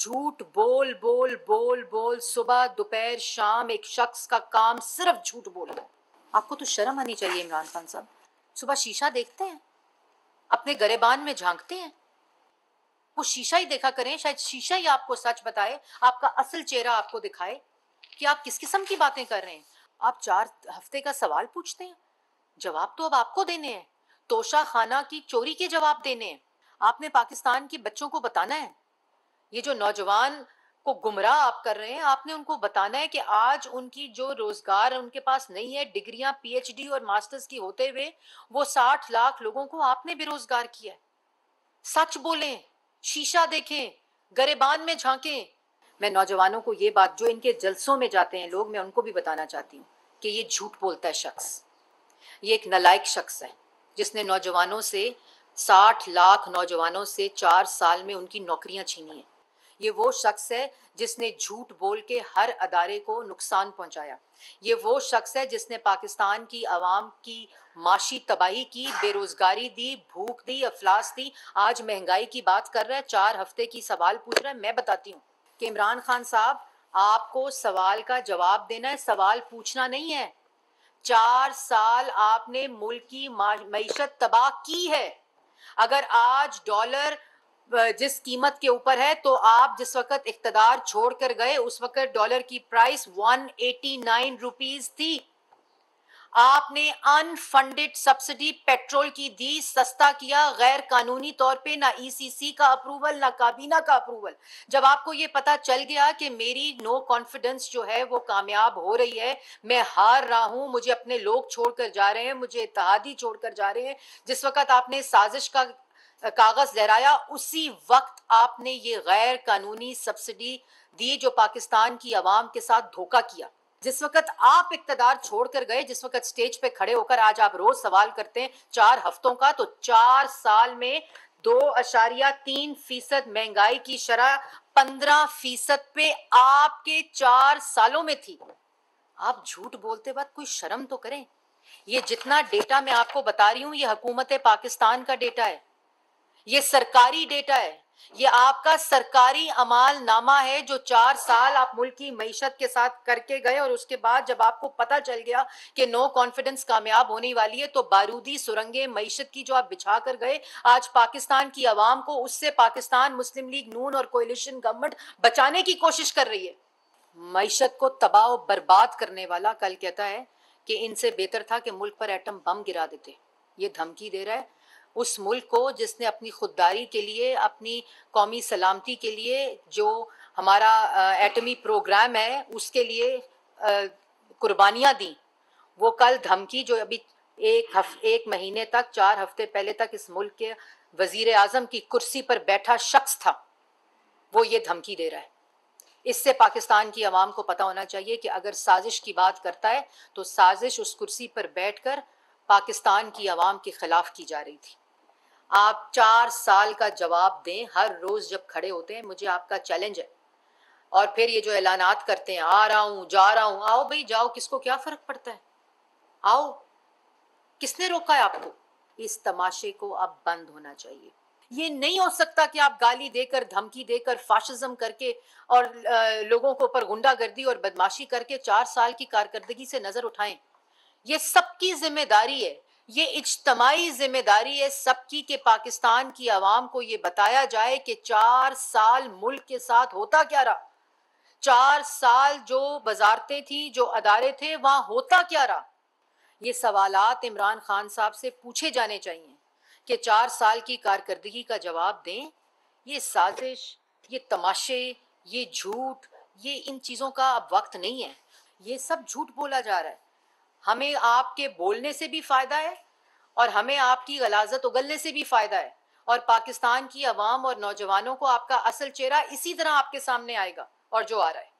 جھوٹ بول بول بول بول صبح دوپہر شام ایک شخص کا کام صرف جھوٹ بولنا ہے. آپ کو تو شرم آنی چاہیے عمران خان صاحب. صبح شیشہ دیکھتے ہیں, اپنے گریبان میں جھانکتے ہیں, وہ شیشہ ہی دیکھا کریں, شاید شیشہ ہی آپ کو سچ بتائے, آپ کا اصل چہرہ آپ کو دکھائے کہ آپ کس قسم کی باتیں کر رہے ہیں. آپ 4 ہفتے کا سوال پوچھتے ہیں, جواب تو اب آپ کو دینے ہیں. توشہ خانہ کی چوری کے جواب دینے ہیں. آپ نے پاکستان کے بچوں کو بتانا ہے, یہ جو نوجوان کو گمراہ آپ کر رہے ہیں, آپ نے ان کو بتانا ہے کہ آج ان کی جو روزگار ان کے پاس نہیں ہے, ڈگریاں پی ایچ ڈی اور ماسٹرز کی ہوتے ہوئے وہ 60 لاکھ لوگوں کو آپ نے بے روزگار کیا ہے. سچ بولیں, شیشہ دیکھیں, گریبان میں جھانکیں. میں نوجوانوں کو یہ بات, جو ان کے جلسوں میں جاتے ہیں لوگ, میں ان کو بھی بتانا چاہتی ہوں کہ یہ جھوٹ بولتا ہے شخص, یہ ایک نالائق شخص ہے جس نے نوجوانوں سے 60 لاکھ نوجوانوں سے 4 سال میں ان کی نوکریاں چھینی ہیں. یہ وہ شخص ہے جس نے جھوٹ بول کے ہر ادارے کو نقصان پہنچایا. یہ وہ شخص ہے جس نے پاکستان کی عوام کی معاشی تباہی کی, بے روزگاری دی, بھوک دی, افلاس دی. آج مہنگائی کی بات کر رہا ہے, 4 ہفتے کی سوال پوچھ رہا ہے. میں بتاتی ہوں کہ عمران خان صاحب, آپ کو سوال کا جواب دینا ہے, سوال پوچھنا نہیں ہے. 4 سال آپ نے ملک کی معیشت تباہ کی ہے. اگر آج ڈالر جس قیمت کے اوپر ہے, تو آپ جس وقت اقتدار چھوڑ کر گئے اس وقت ڈالر کی پرائس 189 روپیز تھی. آپ نے ان فنڈڈ سبسڈی پیٹرول کی دی, سستا کیا غیر قانونی طور پہ, نہ ای سی سی کا اپروول نہ کابینہ کا اپروول. جب آپ کو یہ پتا چل گیا کہ میری نو کانفیڈنس جو ہے وہ کامیاب ہو رہی ہے, میں ہار رہا ہوں, مجھے اپنے لوگ چھوڑ کر جا رہے ہیں, مجھے اتحادی چھوڑ کر جا رہے ہیں, جس وقت آپ نے سازش کا کاغذ لہرایا, اسی وقت آپ نے یہ غیر قانونی سبسڈی دی جو پاکستان کی عوام کے ساتھ دھوکہ کیا. جس وقت آپ اقتدار چھوڑ کر گئے, جس وقت سٹیج پہ کھڑے ہو کر آج آپ روز سوال کرتے ہیں 4 ہفتوں کا, تو 4 سال میں 2.3% مہنگائی کی شرح 15% پہ آپ کے 4 سالوں میں تھی. آپ جھوٹ بولتے وقت کوئی شرم تو کریں. یہ جتنا ڈیٹا میں آپ کو بتا رہی ہوں, یہ حکومت پاکستان کا ڈیٹا ہے, یہ سرکاری ڈیٹا ہے, یہ آپ کا سرکاری اعمال نامہ ہے جو 4 سال آپ ملک کی معیشت کے ساتھ کر کے گئے. اور اس کے بعد جب آپ کو پتا چل گیا کہ نو کانفیڈنس کامیاب ہونے والی ہے, تو بارودی سرنگیں معیشت کی جو آپ بچھا کر گئے, آج پاکستان کی عوام کو اس سے پاکستان مسلم لیگ نون اور کولیشن گورنمنٹ بچانے کی کوشش کر رہی ہے. معیشت کو تباہ و برباد کرنے والا کل کہتا ہے کہ ان سے بہتر تھا کہ ملک پر ایٹم بم گرا دیتے. یہ دھمکی دے رہا ہے اس ملک کو جس نے اپنی خودداری کے لیے, اپنی قومی سلامتی کے لیے, جو ہمارا ایٹمی پروگرام ہے اس کے لیے قربانیاں دیں. وہ کل دھمکی, جو ابھی ایک مہینے تک, 4 ہفتے پہلے تک اس ملک کے وزیر اعظم کی کرسی پر بیٹھا شخص تھا, وہ یہ دھمکی دے رہا ہے. اس سے پاکستان کی عوام کو پتہ ہونا چاہیے کہ اگر سازش کی بات کرتا ہے تو سازش اس کرسی پر بیٹھ کر پاکستان کی عوام کے خلاف کی جا رہی تھی. آپ 4 سال کا جواب دیں ہر روز جب کھڑے ہوتے ہیں. مجھے آپ کا چیلنج ہے. اور پھر یہ جو اعلانات کرتے ہیں, آ رہا ہوں, جا رہا ہوں, آؤ بھائی جاؤ, کس کو کیا فرق پڑتا ہے, آؤ, کس نے روکا ہے آپ کو؟ اس تماشے کو اب بند ہونا چاہیے. یہ نہیں ہو سکتا کہ آپ گالی دے کر, دھمکی دے کر, فاشزم کر کے اور لوگوں کو اوپر غنڈہ گردی اور بدماشی کر کے 4 سال کی کارکردگی سے نظر اٹھائیں. یہ سب کی ذمہ داری ہے, یہ اجتماعی ذمہ داری ہے سب کی, کہ پاکستان کی عوام کو یہ بتایا جائے کہ 4 سال ملک کے ساتھ ہوتا کیا رہا. 4 سال جو وزارتیں تھیں, جو ادارے تھے, وہاں ہوتا کیا رہا. یہ سوالات عمران خان صاحب سے پوچھے جانے چاہیے کہ 4 سال کی کارکردگی کا جواب دیں. یہ سازش, یہ تماشے, یہ جھوٹ, یہ ان چیزوں کا اب وقت نہیں ہے. یہ سب جھوٹ بولا جا رہا ہے. ہمیں آپ کے بولنے سے بھی فائدہ ہے, اور ہمیں آپ کی غلاظت اگلنے سے بھی فائدہ ہے, اور پاکستان کی عوام اور نوجوانوں کو آپ کا اصل چہرہ اسی طرح آپ کے سامنے آئے گا, اور جو آ رہا ہے.